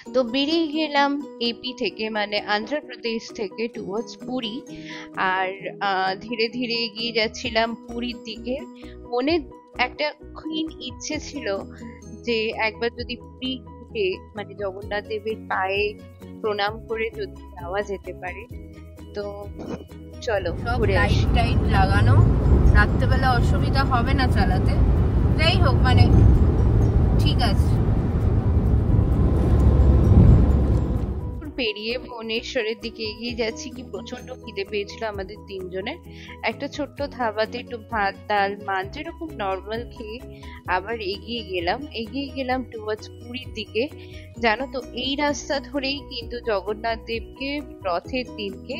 তো বেরিয়ে গেলাম এপি থেকে, মানে অন্ধ্রপ্রদেশ থেকে টুয়ার্ডস পুরী। আর ধীরে ধীরে এগিয়ে যাচ্ছিলাম পুরীর দিকে। মনে একটা ক্ষীণ ইচ্ছে ছিল যে একবার যদি পুরী ঘুরে, মানে জগন্নাথ দেবের পায়ে প্রণাম করে যদি যাওয়া যেতে পারে। তো চলো ঘুরে আসি। লাইট টাইট লাগানো, রাত্রেবেলা অসুবিধা হবে না চালাতে। যাই হোক, মানে ঠিক আছে। পেরিয়ে ভুবনেশ্বরের দিকে এগিয়ে যাচ্ছি, কি প্রচন্ড খিদে পেয়েছিল আমাদের তিনজনের। একটা ছোট্ট ধাবাতে একটু ভাত ডাল মাছ যেরকম নর্মাল খেয়ে আবার এগিয়ে গেলাম টুয়ার্ডস পুরীর দিকে। জানো তো, এই রাস্তা ধরেই কিন্তু জগন্নাথ দেবকে রথের দিনকে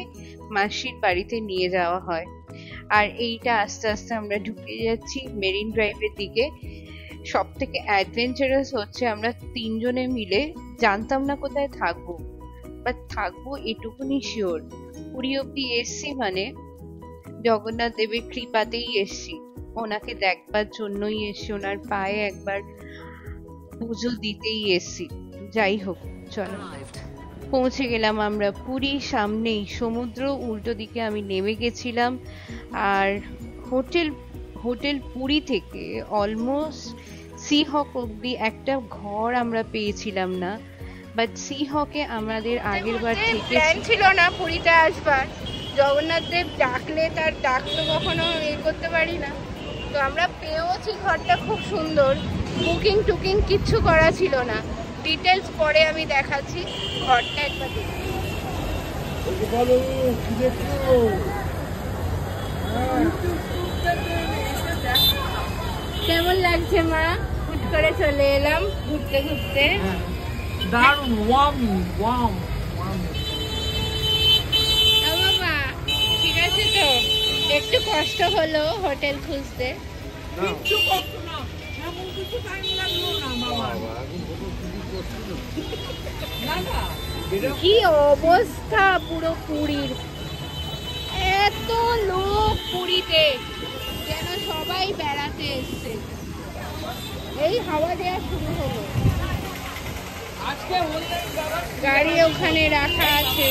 মাসির বাড়িতে নিয়ে যাওয়া হয়। আর এইটা আস্তে আস্তে আমরা ঢুকে যাচ্ছি মেরিন ড্রাইভের দিকে। সব থেকে অ্যাডভেঞ্চারাস হচ্ছে আমরা তিনজনে মিলে জানতাম না কোথায় থাকবো, বাট থাকবো এটুকুনি শিওর। পুরী অব্দি এসছি মানে জগন্নাথ দেবের কৃপাতেই এসছি, ওনাকে দেখবার জন্যই এসছি, ওনার পায়ে একবার পুজো দিতেই এসছি। যাই হোক চলো, পৌঁছে গেলাম আমরা পুরীর সামনেই সমুদ্র, উল্টো দিকে আমি নেমে গেছিলাম। আর হোটেল পুরী থেকে অলমোস্ট সি হক অব্দি একটা ঘর আমরা পেয়েছিলাম না, বাট সি হকে আমাদের আগের বার থেকে প্ল্যান ছিল না পুরীতে আসবার। জগন্নাথ দেব ডাকলে তার ডাক তো কখনো করতে পারি না। তো আমরা পেয়েওছি ঘরটা, খুব সুন্দর। বুকিং টুকিং কিচ্ছু করা ছিল না, ডিটেলস পরে আমি দেখাচ্ছি। ঘরটা একবার কেমন লাগছে মা? হুট করে চলে এলাম ঘুরতে ঘুরতে। দারুণ ওয়ার্ম বাবা ঠিক আছে তো? একটু কষ্ট হলো হোটেল খুঁজতে। কিচ্ছু করতো না, এমন কিছু টাইম লাগলো না বাবা। কি অবস্থা পুরো পুরীর, এত লোক পুরীতে, যেন সবাই বেড়াতে এসছে। এই হাওয়া দেওয়া শুরু হলো, গাড়ি ওখানে রাখা আছে।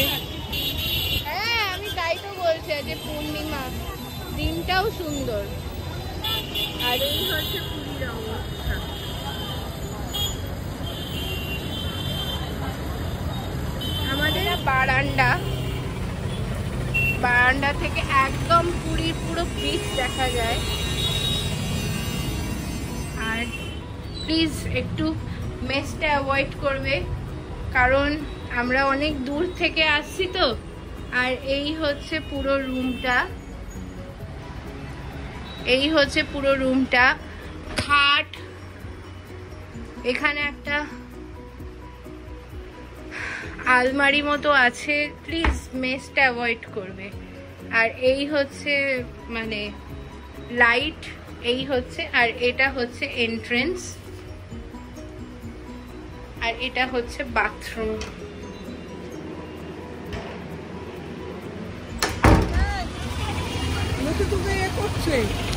হ্যাঁ আমি তাই তো বলছি, যে পূর্ণিমা দিনটাও সুন্দর। আর এই হচ্ছে পুরীর অবস্থা। আমাদের বারান্দা থেকে একদম পুরীর পুরো বিচ দেখা যায়। আর প্লিজ একটু মেসটা অ্যাভয়েড করবে, কারণ আমরা অনেক দূর থেকে আসছি তো। আর এই হচ্ছে পুরো রুমটা, খাট, এখানে একটা আলমারি মতো আছে। প্লিজ মেসটা অ্যাভয়েড করবে। আর এই হচ্ছে মানে লাইট, এই হচ্ছে, আর এটা হচ্ছে এন্ট্রেন্স, আর এটা হচ্ছে বাথরুম।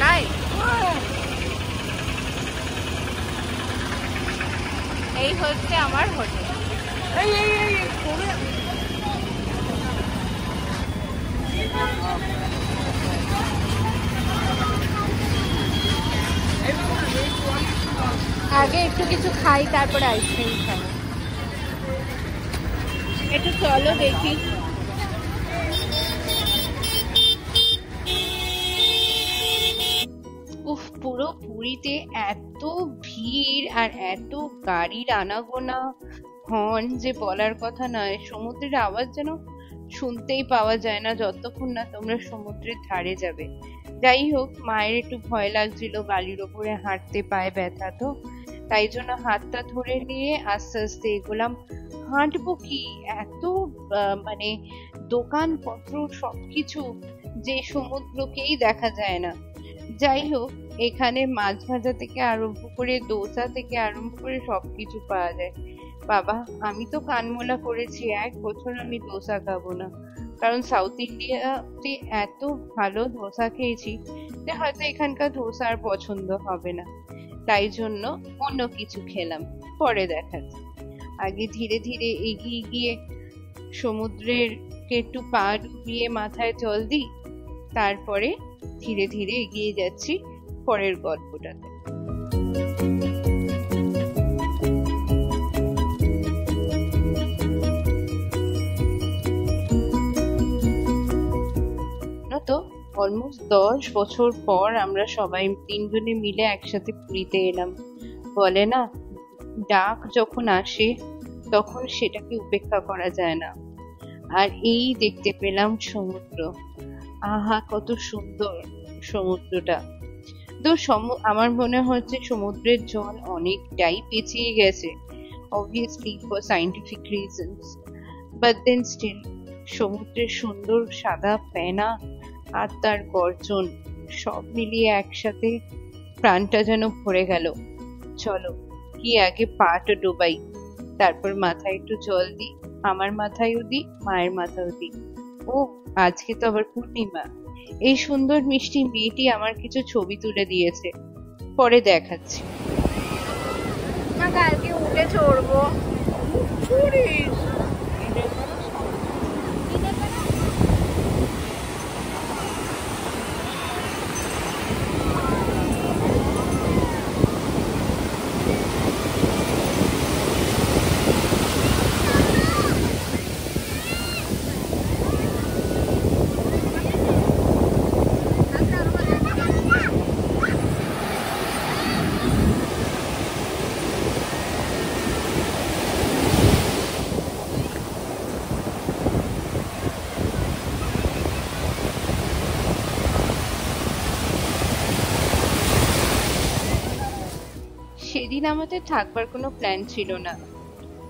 তাই এই হচ্ছে আমার হোটেল। আগে একটু কিছু খাই, তারপরে আইসক্রিম খাই। একটু চলো দেখি। উফ, পুরো পুরীতে এত ভিড় আর এত গাড়ির আনাগোনা হর্ন যে বলার কথা নয়। সমুদ্রের আওয়াজ যেন শুনতেই পাওয়া যায় না যতক্ষণ না তোমরা সমুদ্রের ধারে যাবে। যাই হোক, মায়ের একটু ভয় লাগছিল বালির ওপরে হাঁটতে, পায়ে ব্যথা তো, তাই জন্য হাতটা ধরে নিয়ে আস্তে আস্তে এগোলাম। হাঁটবো কি, এত মানে দোকানপত্র সবকিছু যে সমুদ্রকেই দেখা যায় না। যাই হোক, এখানে মাছ ভাজা থেকে আরম্ভ করে দোসা থেকে আরম্ভ করে সবকিছু পাওয়া যায়। বাবা, আমি তো কানমোলা করেছি, 1 বছর আমি দোসা খাবো না, কারণ সাউথ ইন্ডিয়াতে এত ভালো ধোসা খেয়েছি যে হয়তো এখানকার ধোসা আর পছন্দ হবে না, তাই জন্য অন্য কিছু খেলাম, পরে দেখাচ্ছি। আগে ধীরে ধীরে এগিয়ে গিয়ে সমুদ্রের একটু পা ডুবিয়ে মাথায় জল দিই, তারপরে ধীরে ধীরে এগিয়ে যাচ্ছি পরের গল্পটাতে। তো অলমোস্ট 10 বছর পর আমরা সবাই তিনজনে মিলে একসাথে পুরীতে এলাম। বলে না, ডাক যখন আসে তখন সেটাকে উপেক্ষা করা যায় না। আর এই দেখতে পেলাম সমুদ্র। আহা, কত সুন্দর সমুদ্রটা। তো আমার মনে হচ্ছে সমুদ্রের জল অনেকটাই পেঁচিয়ে গেছে, obviously for scientific reasons, but then still সমুদ্রের সুন্দর সাদা ফেনা আর তার গর্জন সব মিলিয়ে একসাথে প্রাণটা যেন ভরে গেল। চলো কি আগে পাটা ডোবাই, তারপর মাথায় একটু জল দিই, আমার মাথায়ও দিই, মায়ের মাথায়ও দিই। ও আজকে তো আবার পূর্ণিমা। এই সুন্দর মিষ্টি মেয়েটি আমার কিছু ছবি তুলে দিয়েছে, পরে দেখাচ্ছি। কালকে উঠে চড়বো। সেদিন আমাদের থাকবার কোনো প্ল্যান ছিল না,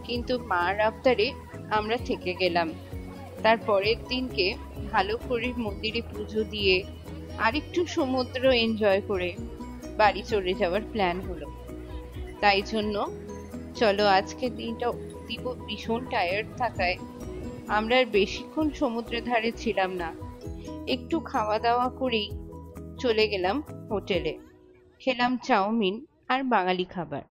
কিন্তু মার আবদারে আমরা থেকে গেলাম। তার পরের দিনকে ভালো করে মন্দিরে পুজো দিয়ে আরেকটু সমুদ্র এনজয় করে বাড়ি চলে যাওয়ার প্ল্যান হলো। তাই জন্য চলো আজকের দিনটা ভীষণ টায়ার্ড থাকায় আমরা আর বেশিক্ষণ সমুদ্রের ধারে ছিলাম না। একটু খাওয়া দাওয়া করেই চলে গেলাম হোটেলে। খেলাম চাউমিন আর বাঙালি খাবার।